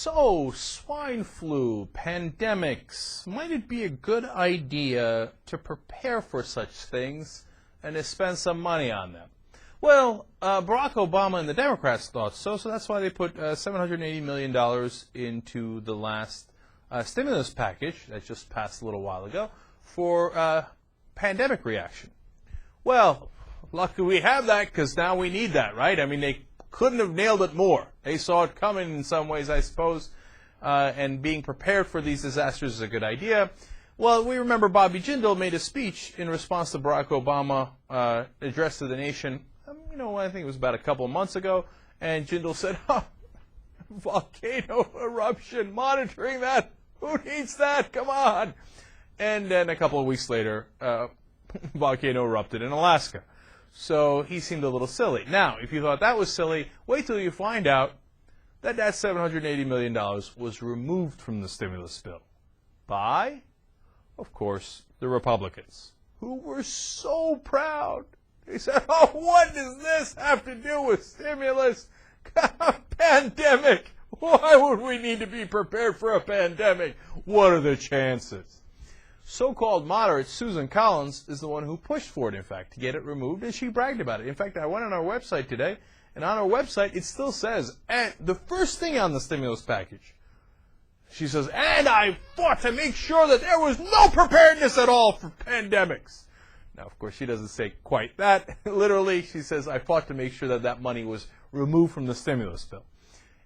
So, swine flu, pandemics, might it be a good idea to prepare for such things and to spend some money on them? Well, Barack Obama and the Democrats thought so, so that's why they put $780 million into the last stimulus package that just passed a little while ago for pandemic reaction. Well, luckily we have that because now we need that, right? I mean, they couldn't have nailed it more. They saw it coming in some ways, I suppose, and being prepared for these disasters is a good idea. Well, we remember Bobby Jindal made a speech in response to Barack Obama address to the nation, I think it was about a couple of months ago, and Jindal said, volcano eruption, monitoring that, who needs that, come on. And then a couple of weeks later, volcano erupted in Alaska. So he seemed a little silly. Now, if you thought that was silly, wait till you find out that that $780 million was removed from the stimulus bill by, of course, the Republicans, who were so proud. They said, oh, what does this have to do with stimulus? Pandemic. Why would we need to be prepared for a pandemic? What are the chances? So-called moderate Susan Collins is the one who pushed for it, in fact, to get it removed, and she bragged about it. In fact, I went on our website today, and on our website it still says, and the first thing on the stimulus package, she says, and I fought to make sure that there was no preparedness at all for pandemics. Now, of course, she doesn't say quite that. Literally, she says, I fought to make sure that that money was removed from the stimulus bill.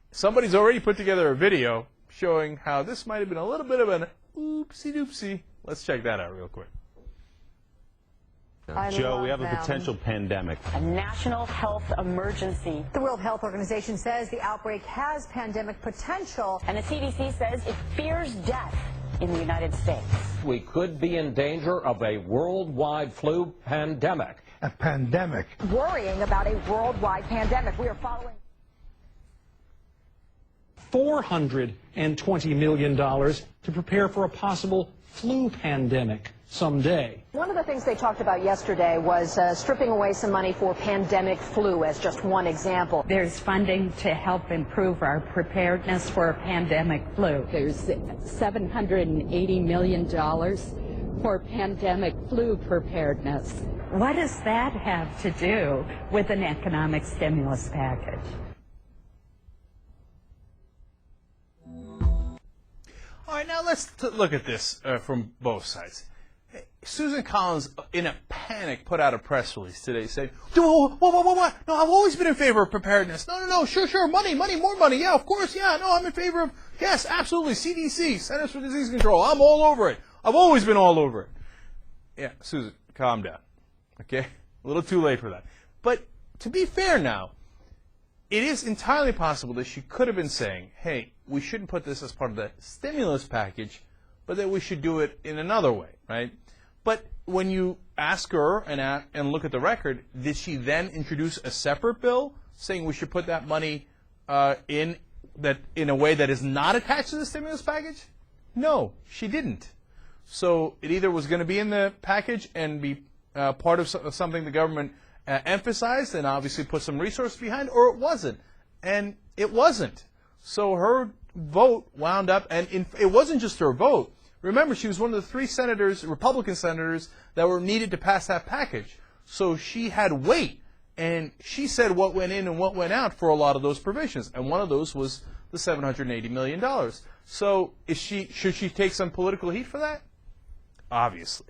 Somebody's already put together a video showing how this might have been a little bit of an oopsie-doopsie. Let's check that out real quick. Joe, we have a potential pandemic. A national health emergency. The World Health Organization says the outbreak has pandemic potential. And the CDC says it fears death in the United States. We could be in danger of a worldwide flu pandemic. A pandemic. Worrying about a worldwide pandemic. We are following $420 million to prepare for a possible flu pandemic someday. One of the things they talked about yesterday was stripping away some money for pandemic flu as just one example. There's funding to help improve our preparedness for a pandemic flu. There's $780 million for pandemic flu preparedness. What does that have to do with an economic stimulus package? All right, now let's look at this from both sides. Susan Collins, in a panic, put out a press release today saying, what? No, I've always been in favor of preparedness. No, sure, money, more money. Yeah, of course, yeah, no, I'm in favor of, yes, absolutely, CDC, Centers for Disease Control. I'm all over it. I've always been all over it. Yeah, Susan, calm down, okay? A little too late for that. But to be fair now, it is entirely possible that she could have been saying, hey, we shouldn't put this as part of the stimulus package, but that we should do it in another way, right? But when you ask her and look at the record, did she then introduce a separate bill saying we should put that money in a way that is not attached to the stimulus package? No, she didn't. So it either was going to be in the package and be part of something the government emphasized and obviously put some resources behind, or it wasn't. And it wasn't. So her vote wound up, and it wasn't just her vote. Remember, she was one of the 3 senators, Republican senators, that were needed to pass that package. So she had weight, and she said what went in and what went out for a lot of those provisions. And one of those was the $780 million. So should she take some political heat for that? Obviously.